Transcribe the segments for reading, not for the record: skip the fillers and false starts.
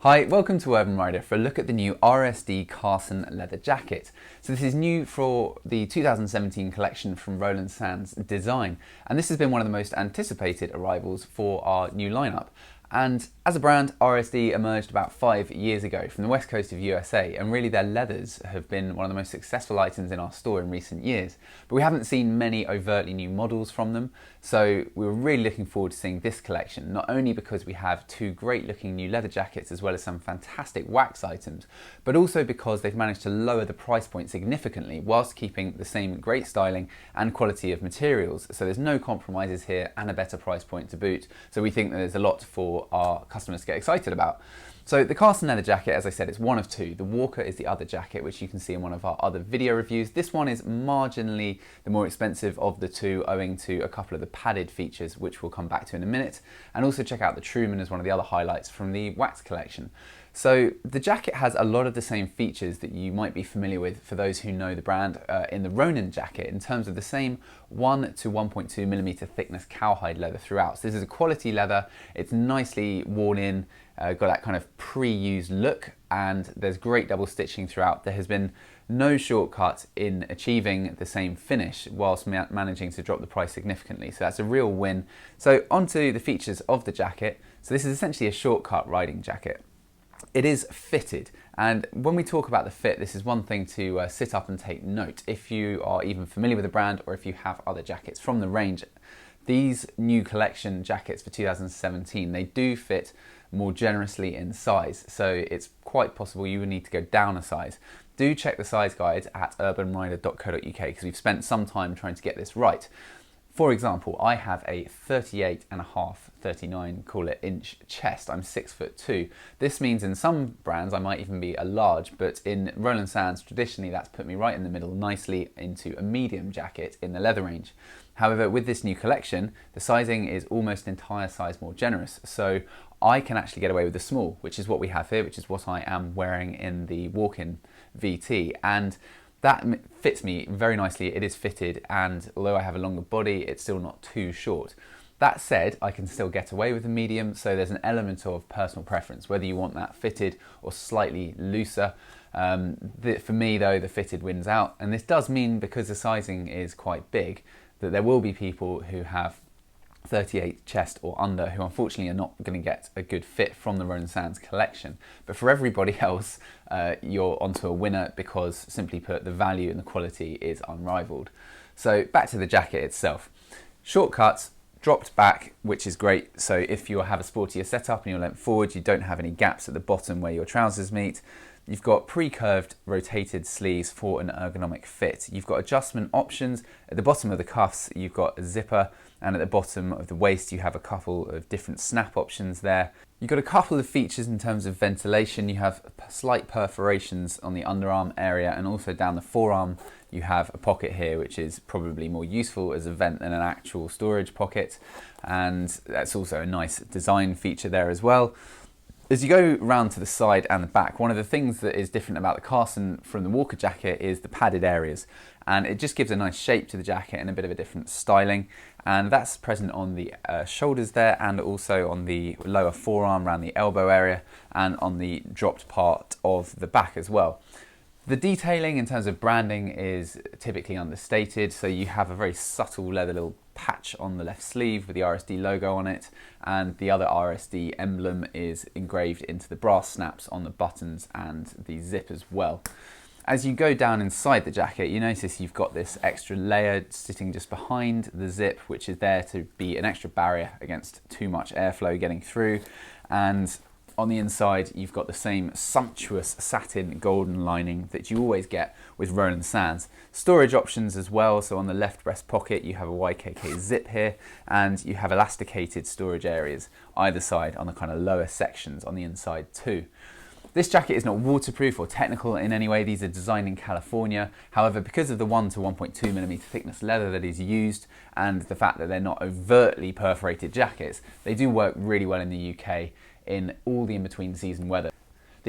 Hi, welcome to Urban Rider for a look at the new RSD Carson leather jacket. So this is new for the 2017 collection from Roland Sands Design, and this has been one of the most anticipated arrivals for our new lineup. And as a brand, RSD emerged about 5 years ago from the west coast of USA, and really their leathers have been one of the most successful items in our store in recent years. But we haven't seen many overtly new models from them, so we were really looking forward to seeing this collection, not only because we have two great looking new leather jackets as well as some fantastic wax items, but also because they've managed to lower the price point significantly whilst keeping the same great styling and quality of materials. So there's no compromises here and a better price point to boot. So we think that there's a lot for our customers to get excited about. So the Carson leather jacket, as I said, it's one of two. The Walker is the other jacket, which you can see in one of our other video reviews. This one is marginally the more expensive of the two, owing to a couple of the padded features, which we'll come back to in a minute. And also check out the Truman as one of the other highlights from the wax collection. So the jacket has a lot of the same features that you might be familiar with for those who know the brand in the Ronin jacket, in terms of the same 1 to 1.2 millimeter thickness cowhide leather throughout. So this is a quality leather, it's nicely worn in, got that kind of pre-used look, and there's great double stitching throughout. There has been no shortcut in achieving the same finish whilst managing to drop the price significantly, so that's a real win. So onto the features of the jacket. So this is essentially a shortcut riding jacket. It is fitted, and when we talk about the fit, this is one thing to sit up and take note. If you are even familiar with the brand, or if you have other jackets from the range, these new collection jackets for 2017, they do fit more generously in size, so it's quite possible you would need to go down a size. Do check the size guide at urbanrider.co.uk, because we've spent some time trying to get this right. For example, I have a 38.5, 39, call it inch chest. I'm 6'2". This means in some brands I might even be a large, but in Roland Sands, traditionally that's put me right in the middle, nicely into a medium jacket in the leather range. However, with this new collection, the sizing is almost an entire size more generous. So I can actually get away with the small, which is what we have here, which is what I am wearing in the walk-in VT. And that fits me very nicely. It is fitted, and although I have a longer body, it's still not too short. That said, I can still get away with the medium, so there's an element of personal preference, whether you want that fitted or slightly looser. For me though, the fitted wins out, and this does mean, because the sizing is quite big, that there will be people who have 38 chest or under who unfortunately are not going to get a good fit from the Roland Sands collection. But for everybody else, you're onto a winner, because simply put, the value and the quality is unrivaled. So back to the jacket itself. Shortcuts, dropped back, which is great. So if you have a sportier setup and you're leant forward, you don't have any gaps at the bottom where your trousers meet. You've got pre-curved rotated sleeves for an ergonomic fit. You've got adjustment options. At the bottom of the cuffs, you've got a zipper, and at the bottom of the waist, you have a couple of different snap options there. You've got a couple of features in terms of ventilation. You have slight perforations on the underarm area, and also down the forearm, you have a pocket here, which is probably more useful as a vent than an actual storage pocket. And that's also a nice design feature there as well. As you go round to the side and the back, one of the things that is different about the Carson from the Walker jacket is the padded areas, and it just gives a nice shape to the jacket and a bit of a different styling, and that's present on the shoulders there, and also on the lower forearm around the elbow area, and on the dropped part of the back as well. The detailing in terms of branding is typically understated, so you have a very subtle leather little patch on the left sleeve with the RSD logo on it, and the other RSD emblem is engraved into the brass snaps on the buttons and the zip as well. As you go down inside the jacket, you notice you've got this extra layer sitting just behind the zip, which is there to be an extra barrier against too much airflow getting through. And on the inside, you've got the same sumptuous satin golden lining that you always get with Roland Sands. Storage options as well, so on the left breast pocket you have a YKK zip here, and you have elasticated storage areas either side on the kind of lower sections on the inside too. This jacket is not waterproof or technical in any way. These are designed in California. However, because of the 1 to 1.2 millimeter thickness leather that is used, and the fact that they're not overtly perforated jackets, they do work really well in the UK in all the in-between season weather.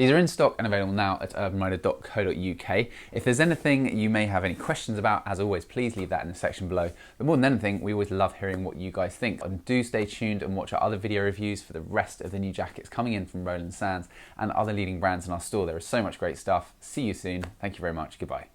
These are in stock and available now at urbanrider.co.uk. If there's anything you may have any questions about, as always, please leave that in the section below. But more than anything, we always love hearing what you guys think. And do stay tuned and watch our other video reviews for the rest of the new jackets coming in from Roland Sands and other leading brands in our store. There is so much great stuff. See you soon. Thank you very much. Goodbye.